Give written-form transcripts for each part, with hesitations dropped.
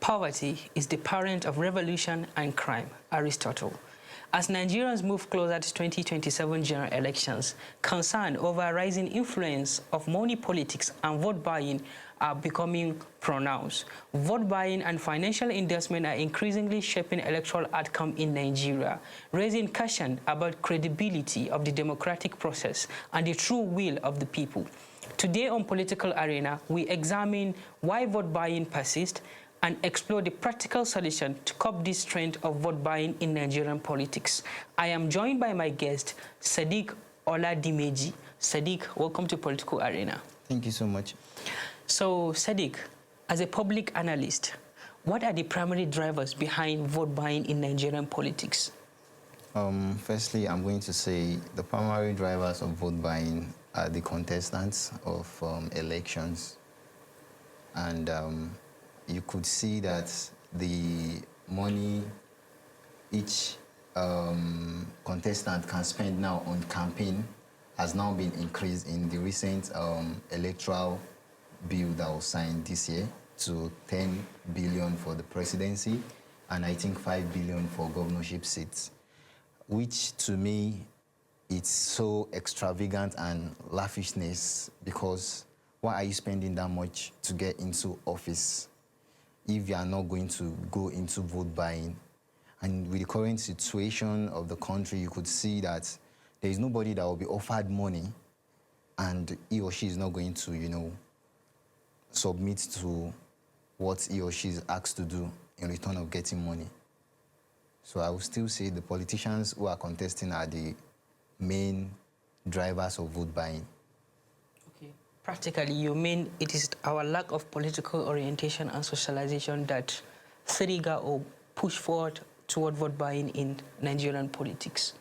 Poverty is the parent of revolution and crime, Aristotle. As Nigerians move closer to 2027 general elections, concern over rising influence of money politics and vote buying are becoming pronounced. Vote buying and financial investment are increasingly shaping electoral outcome in Nigeria, raising question about credibility of the democratic process and the true will of the people. Today on Political Arena, we examine why vote buying persists and explore the practical solution to curb this trend of vote buying in Nigerian politics. I am joined by my guest, Sadiq Oladimeji. Sadiq, welcome to Political Arena. Thank you so much. So, Sadiq, as a public analyst, what are the primary drivers behind vote buying in Nigerian politics? Firstly, I'm going to say the primary drivers of vote buying are the contestants of elections. And you could see that the money each contestant can spend now on campaign has now been increased in the recent electoral bill that was signed this year to 10 billion for the presidency and I think 5 billion for governorship seats, which to me it's so extravagant and lavishness, because why are you spending that much to get into office if you are not going to go into vote buying? And with the current situation of the country, you could see that there is nobody that will be offered money and he or she is not going to, submit to what he or she is asked to do in return of getting money. So I would still say the politicians who are contesting are the main drivers of vote buying. Practically, you mean it is our lack of political orientation and socialization that trigger or push forward toward vote buying in Nigerian politics?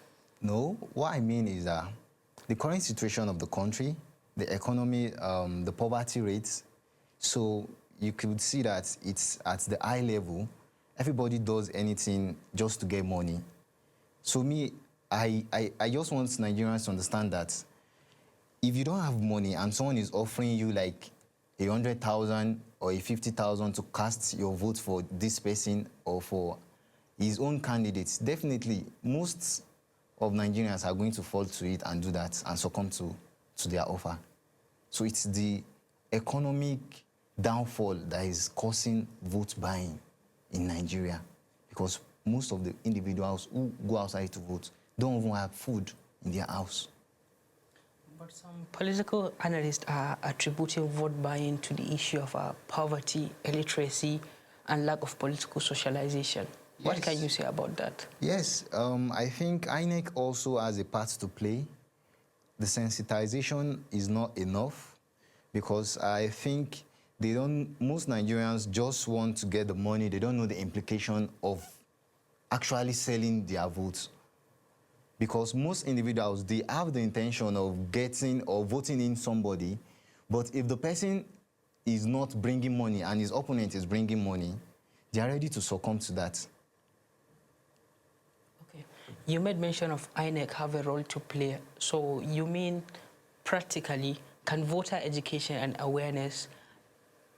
No, what I mean is that the current situation of the country, the economy, the poverty rates, so you could see that it's at the high level. Everybody does anything just to get money. So me, I just want Nigerians to understand that if you don't have money and someone is offering you like 100,000 or 50,000 to cast your vote for this person or for his own candidates, definitely most of Nigerians are going to fall to it and do that and succumb to their offer. So it's the economic downfall that is causing vote buying in Nigeria, because most of the individuals who go outside to vote don't even have food in their house. But some political analysts are attributing vote buying to the issue of poverty, illiteracy, and lack of political socialization. Yes. What can you say about that? Yes, I think INEC also has a part to play. The sensitization is not enough, because I think most Nigerians just want to get the money. They don't know the implication of actually selling their votes. Because most individuals, they have the intention of getting or voting in somebody, but if the person is not bringing money and his opponent is bringing money, they are ready to succumb to that. Okay. You made mention of INEC have a role to play. So you mean practically, can voter education and awareness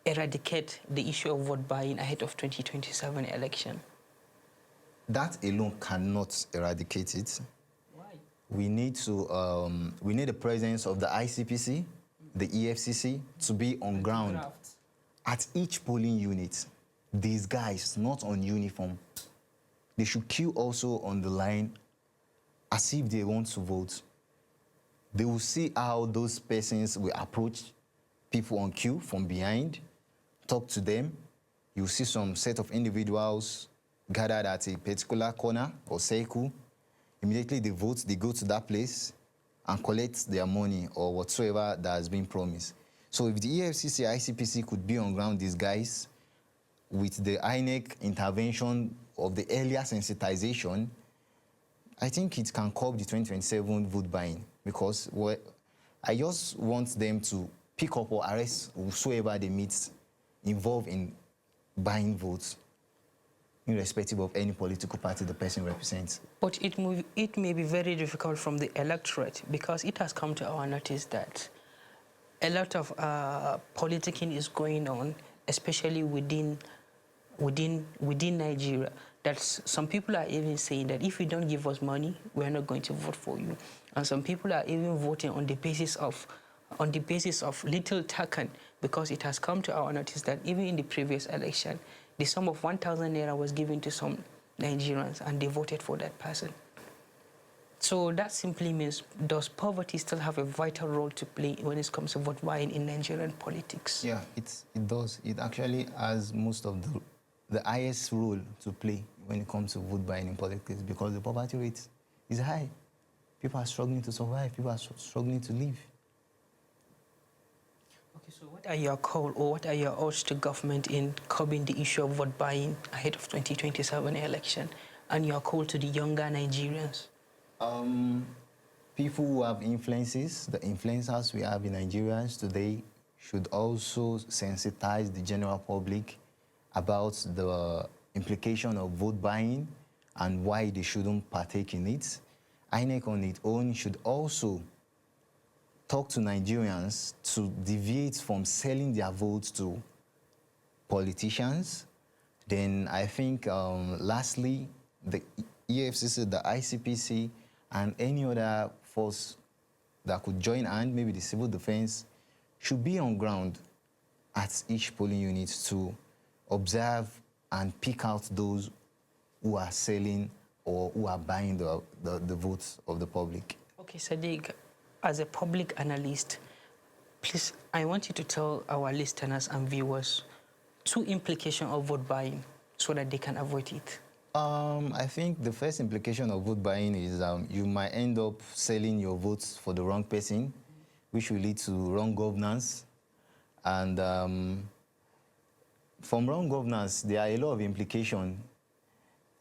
eradicate the issue of vote buying ahead of 2027 election? That alone cannot eradicate it. We need the presence of the ICPC, the EFCC, to be on ground at each polling unit. These guys, not on uniform. They should queue also on the line as if they want to vote. They will see how those persons will approach people on queue from behind, talk to them. You'll see some set of individuals gathered at a particular corner or circle. Immediately they vote, they go to that place and collect their money or whatsoever that has been promised. So if the EFCC, ICPC could be on ground, these guys, with the INEC intervention of the earlier sensitization, I think it can curb the 2027 vote buying, because I just want them to pick up or arrest whosoever they meet involved in buying votes, irrespective of any political party the person represents. But it may be very difficult from the electorate, because it has come to our notice that a lot of politicking is going on, especially within within Nigeria, that some people are even saying that if you don't give us money, we're not going to vote for you. And some people are even voting on the basis of little token, because it has come to our notice that even in the previous election, the sum of 1,000 naira was given to some Nigerians and they voted for that person. So that simply means, does poverty still have a vital role to play when it comes to vote buying in Nigerian politics? Yeah, it does. It actually has most of the highest role to play when it comes to vote buying in politics, because the poverty rate is high. People are struggling to survive. People are struggling to live. Okay, so what are your call or what are your urge to government in curbing the issue of vote buying ahead of 2027 election, and your call to the younger Nigerians? People who have influences, the influencers we have in Nigeria today, should also sensitize the general public about the implication of vote buying and why they shouldn't partake in it. INEC on its own should also talk to Nigerians to deviate from selling their votes to politicians. Then I think, lastly, the EFCC, the ICPC, and any other force that could join hand, maybe the civil defense, should be on ground at each polling unit to observe and pick out those who are selling or who are buying the votes of the public. Okay, Sadiq, as a public analyst, please, I want you to tell our listeners and viewers two implications of vote buying so that they can avoid it. I think the first implication of vote buying is you might end up selling your votes for the wrong person, which will lead to wrong governance. And from wrong governance, there are a lot of implications,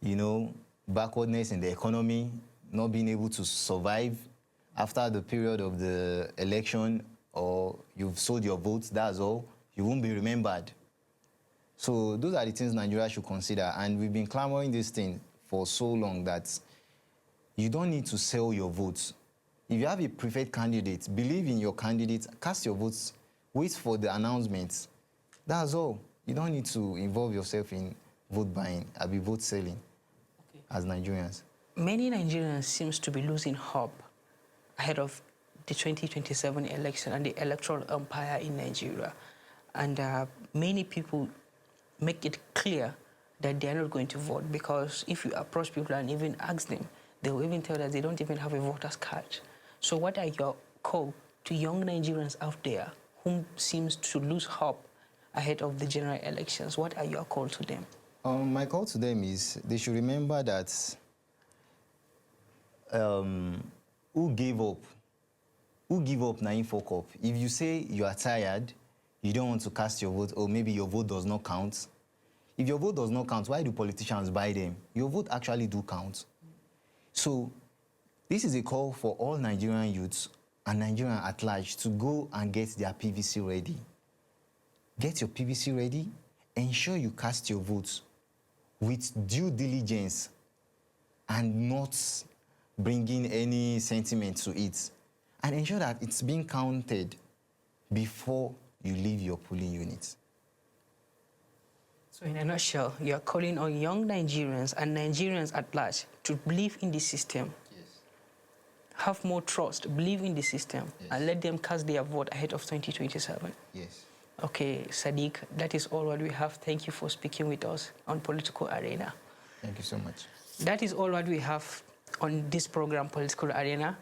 you know, backwardness in the economy, not being able to survive after the period of the election, or you've sold your votes, that's all, you won't be remembered. So those are the things Nigeria should consider. And we've been clamoring this thing for so long that you don't need to sell your votes. If you have a preferred candidate, believe in your candidate, cast your votes, wait for the announcements. That's all. You don't need to involve yourself in vote buying, vote selling, okay, as Nigerians. Many Nigerians seems to be losing hope ahead of the 2027 election and the electoral empire in Nigeria. And many people make it clear that they are not going to vote, because if you approach people and even ask them, they will even tell that they don't even have a voter's card. So what are your call to young Nigerians out there whom seems to lose hope ahead of the general elections? What are your call to them? My call to them is they should remember that who give up na him fuck up. If you say you are tired, you don't want to cast your vote, or maybe your vote does not count. If your vote does not count, why do politicians buy them? Your vote actually do count. So this is a call for all Nigerian youths and Nigerians at large to go and get their PVC ready. Get your PVC ready. Ensure you cast your votes with due diligence and not bringing any sentiment to it. And ensure that it's being counted before you leave your polling unit. So in a nutshell, you're calling on young Nigerians and Nigerians at large to believe in the system. Yes. Have more trust, believe in the system, yes, and let them cast their vote ahead of 2027. Yes. Okay, Sadiq, that is all what we have. Thank you for speaking with us on Political Arena. Thank you so much. That is all what we have on this program, Political Arena.